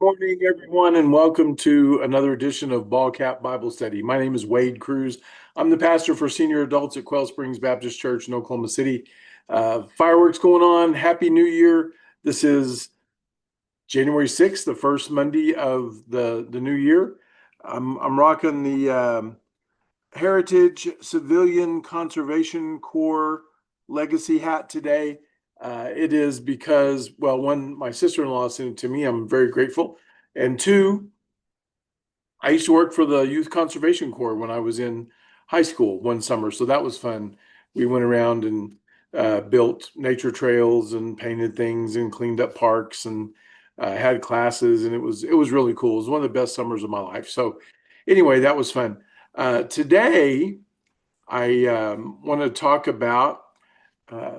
Morning, everyone, and welcome to another edition of Ball Cap Bible Study. My name is Wade Cruz. I'm the pastor for senior adults at Quail Springs Baptist Church in Oklahoma City. Fireworks going on. Happy New Year. This is January 6th, the first Monday of the new year. I'm rocking the Heritage Civilian Conservation Corps legacy hat today. It is because, well, one, my sister-in-law sent it to me. I'm very grateful. And two, I used to work for the Youth Conservation Corps when I was in high school one summer. So that was fun. We went around and built nature trails and painted things and cleaned up parks and had classes. And it was really cool. It was one of the best summers of my life. So anyway, that was fun. Today, I want to talk about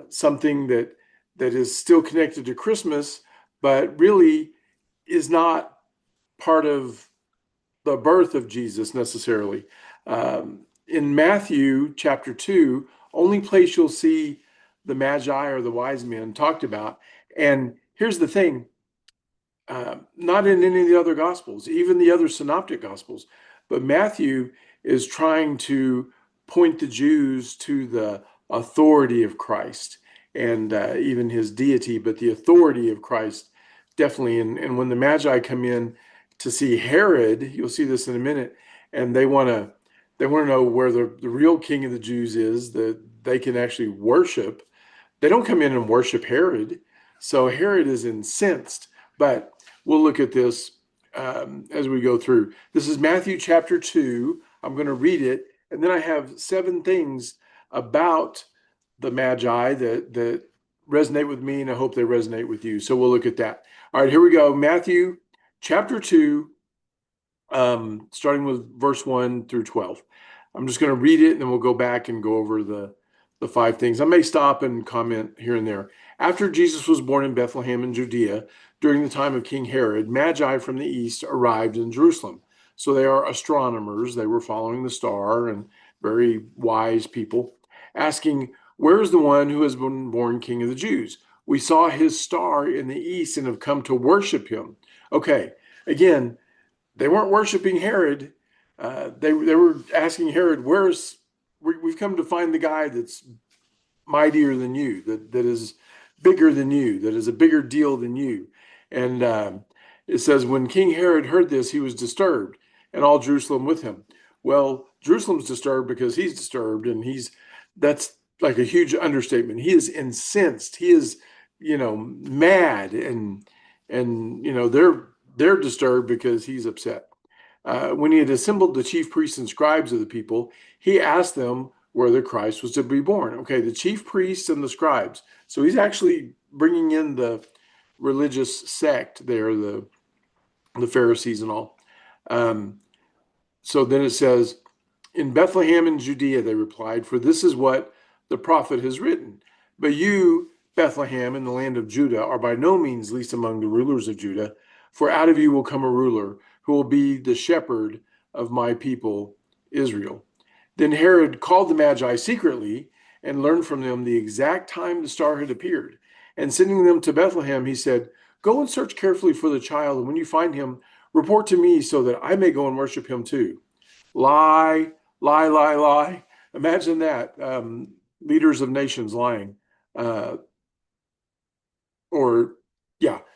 something that is still connected to Christmas, but really is not part of the birth of Jesus necessarily. In Matthew chapter 2, only place you'll see the Magi or the wise men talked about. And here's the thing, not in any of the other Gospels, even the other synoptic Gospels, but Matthew is trying to point the Jews to the authority of Christ and even his deity, but the authority of Christ definitely. And when the Magi come in to see Herod, you'll see this in a minute, and they want to know where the real king of the Jews is, that they can actually worship. They don't come in and worship Herod. So Herod is incensed, but we'll look at this as we go through. This is Matthew chapter 2. I'm going to read it, and then I have 7 things about the Magi that resonate with me, and I hope they resonate with you. So we'll look at that. All right, here we go. Matthew chapter 2, starting with verse 1 through 12. I'm just going to read it, and then we'll go back and go over the 5 things. I may stop and comment here and there. After Jesus was born in Bethlehem in Judea, during the time of King Herod, Magi from the east arrived in Jerusalem. So they are astronomers. They were following the star and very wise people, asking, "Where is the one who has been born King of the Jews? We saw his star in the east and have come to worship him." Okay, again, they weren't worshiping Herod. They were asking Herod, we've come to find the guy that's mightier than you, that is bigger than you, that is a bigger deal than you. And it says, when King Herod heard this, he was disturbed, and all Jerusalem with him. Well, Jerusalem's disturbed because he's disturbed, and that's like a huge understatement. He is incensed. He is, mad, and they're disturbed because he's upset. When he had assembled the chief priests and scribes of the people, he asked them where the Christ was to be born. Okay, the chief priests and the scribes. So he's actually bringing in the religious sect there, the Pharisees and all. So then it says, in Bethlehem in Judea, they replied, for this is what the prophet has written. But you, Bethlehem, in the land of Judah, are by no means least among the rulers of Judah, for out of you will come a ruler who will be the shepherd of my people, Israel. Then Herod called the Magi secretly and learned from them the exact time the star had appeared. And sending them to Bethlehem, he said, go and search carefully for the child, and when you find him, report to me so that I may go and worship him too. Lie, lie, lie, lie. Imagine that. Leaders of nations lying. Yeah.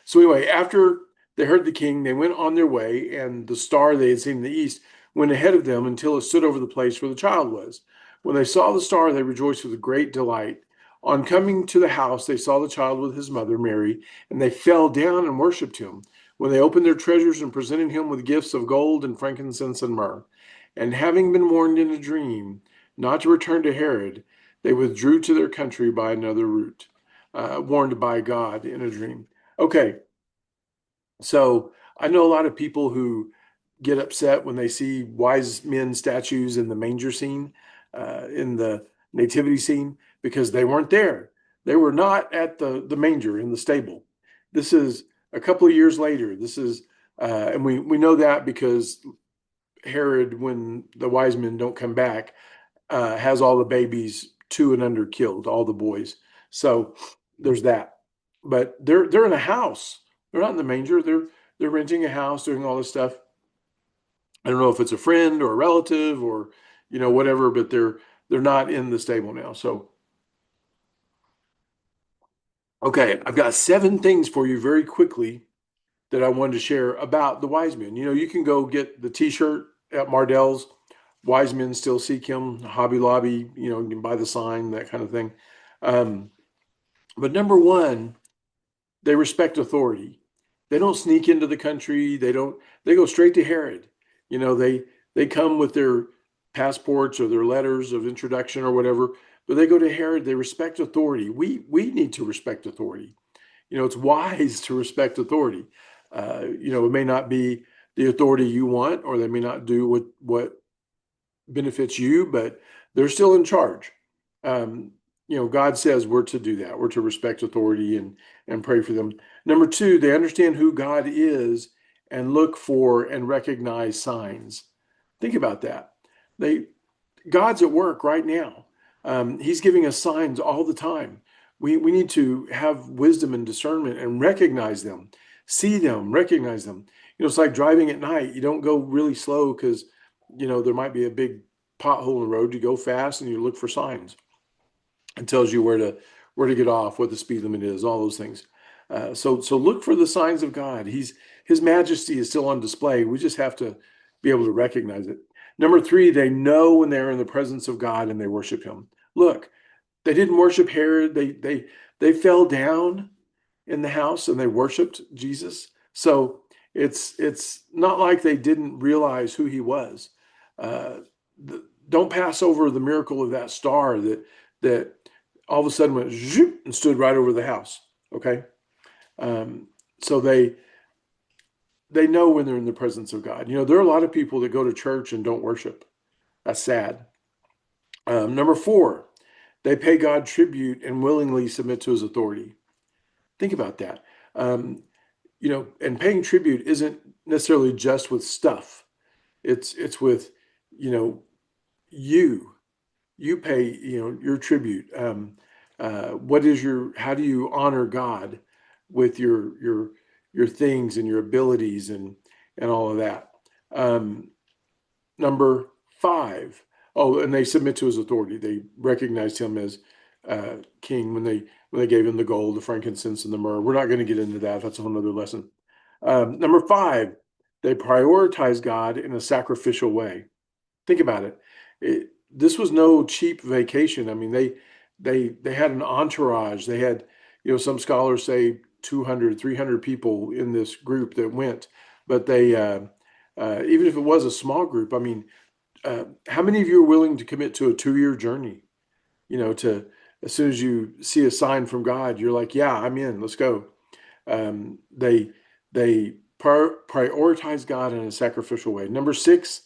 So anyway, after they heard the king, they went on their way, and the star they had seen in the east went ahead of them until it stood over the place where the child was. When they saw the star, they rejoiced with great delight. On coming to the house, they saw the child with his mother, Mary, and they fell down and worshipped him. When they opened their treasures and presented him with gifts of gold and frankincense and myrrh. And having been warned in a dream not to return to Herod, they withdrew to their country by another route, warned by God in a dream. Okay, so I know a lot of people who get upset when they see wise men statues in the manger scene, in the nativity scene, because they weren't there. They were not at the manger in the stable. This is a couple of years later. This is, and we know that because Herod, when the wise men don't come back, has all the babies 2 and under killed, all the boys. So there's that. But they're in a house. They're not in the manger. they're renting a house, doing all this stuff. I don't know if it's a friend or a relative or, whatever, but they're not in the stable now. So, okay, I've got 7 things for you very quickly that I wanted to share about the wise men. You can go get the T-shirt at Mardell's. Wise men still seek him. Hobby Lobby, you can buy the sign, that kind of thing. But number one, they respect authority. They don't sneak into the country. They go straight to Herod. They come with their passports or their letters of introduction or whatever, but they go to Herod. They respect authority. We need to respect authority. It's wise to respect authority. It may not be the authority you want, or they may not do what benefits you, but they're still in charge. God says we're to do that. We're to respect authority and pray for them. Number two, they understand who God is and look for and recognize signs. Think about that. God's at work right now. He's giving us signs all the time. We need to have wisdom and discernment and recognize them, see them, recognize them. It's like driving at night. You don't go really slow because, there might be a big pothole in the road. You go fast and you look for signs. It tells you where to get off, what the speed limit is, all those things. So look for the signs of God. His majesty is still on display. We just have to be able to recognize it. Number three, they know when they're in the presence of God and they worship him. Look, they didn't worship Herod. They fell down in the house and they worshiped Jesus. So it's not like they didn't realize who he was. Don't pass over the miracle of that star that all of a sudden went zoop and stood right over the house. Okay, so they know when they're in the presence of God. There are a lot of people that go to church and don't worship. That's sad. Number four, they pay God tribute and willingly submit to his authority. Think about that. And paying tribute isn't necessarily just with stuff. It's with, you pay, your tribute. How do you honor God with your things and your abilities and all of that? Number five, and they submit to his authority. They recognized him as king when they gave him the gold, the frankincense, and the myrrh. We're not going to get into that. That's a whole nother lesson. Number five, they prioritize God in a sacrificial way. Think about it. This was no cheap vacation. I mean, they had an entourage. They had, some scholars say 200, 300 people in this group that went. But they, even if it was a small group, I mean, how many of you are willing to commit to a 2-year journey? As soon as you see a sign from God, you're like, yeah, I'm in. Let's go. They prioritize God in a sacrificial way. Number six,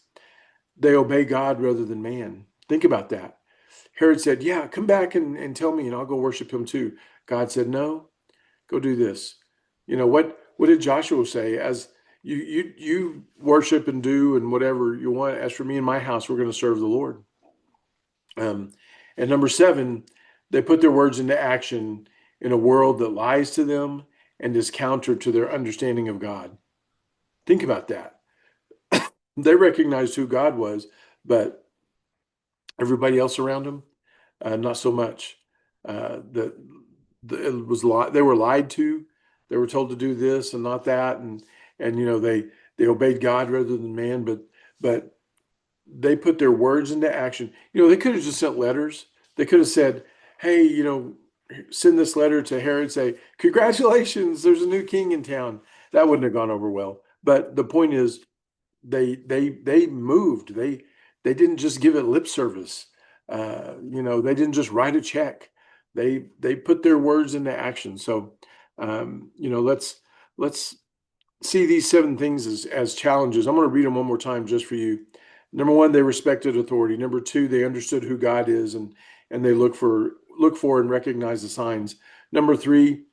they obey God rather than man. Think about that. Herod said, yeah, come back and tell me and I'll go worship him too. God said, no, go do this. What did Joshua say? As you worship and do and whatever you want. As for me and my house, we're going to serve the Lord. And number seven, they put their words into action in a world that lies to them and is counter to their understanding of God. Think about that. They recognized who God was, but everybody else around them, not so much. They were lied to. They were told to do this and not that, and they obeyed God rather than man. But they put their words into action. They could have just sent letters. They could have said, "Hey, send this letter to Herod. Say, congratulations, there's a new king in town." That wouldn't have gone over well. But the point is, they moved. They didn't just give it lip service. They didn't just write a check. They put their words into action. So let's see these 7 things as challenges. I'm going to read them one more time just for you. Number one, they respected authority. Number two, they understood who God is and they look for and recognize the signs. Number three,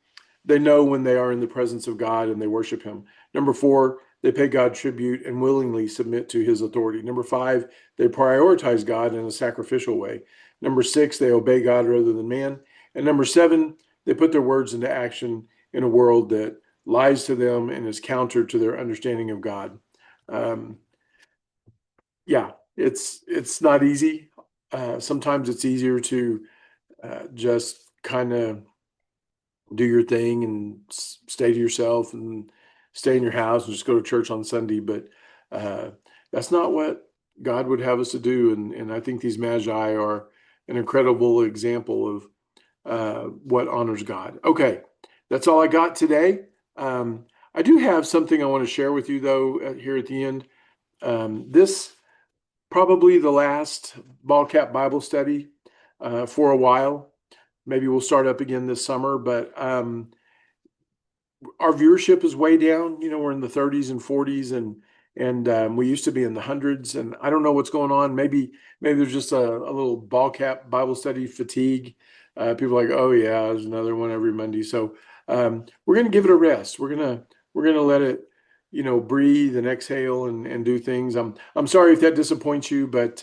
they know when they are in the presence of God and they worship him. Number four, they pay God tribute and willingly submit to his authority. Number five, they prioritize God in a sacrificial way. Number six, they obey God rather than man. And number seven, they put their words into action in a world that lies to them and is counter to their understanding of God. Um, yeah, it's not easy. Sometimes it's easier to just kind of do your thing and stay to yourself and stay in your house and just go to church on Sunday. But uh, that's not what God would have us to do. And I think these magi are an incredible example of what honors God. Okay, that's all I got today. I do have something I want to share with you, though, here at the end. This probably the last Ball Cap Bible study for a while. Maybe we'll start up again this summer, but our viewership is way down. You know, we're in the 30s and 40s, and we used to be in the hundreds. And I don't know what's going on. Maybe there's just a little Ball Cap Bible study fatigue. People are like, oh yeah, there's another one every Monday. So we're gonna give it a rest. We're gonna let it, breathe and exhale and do things. I'm sorry if that disappoints you, but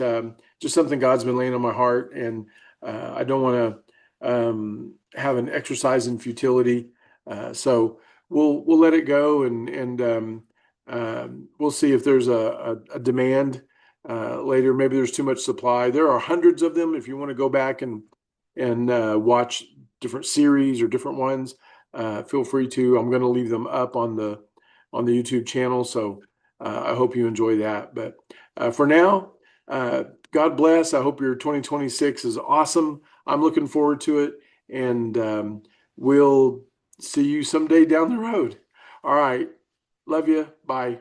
just something God's been laying on my heart, and I don't want to have an exercise in futility. So we'll let it go, and we'll see if there's a demand later. Maybe there's too much supply. There are hundreds of them. If you want to go back and watch different series or different ones, feel free to. I'm going to leave them up on the YouTube channel, so I hope you enjoy that. But for now, God bless. I hope your 2026 is awesome. I'm looking forward to it, and we'll see you someday down the road. All right. Love you. Bye.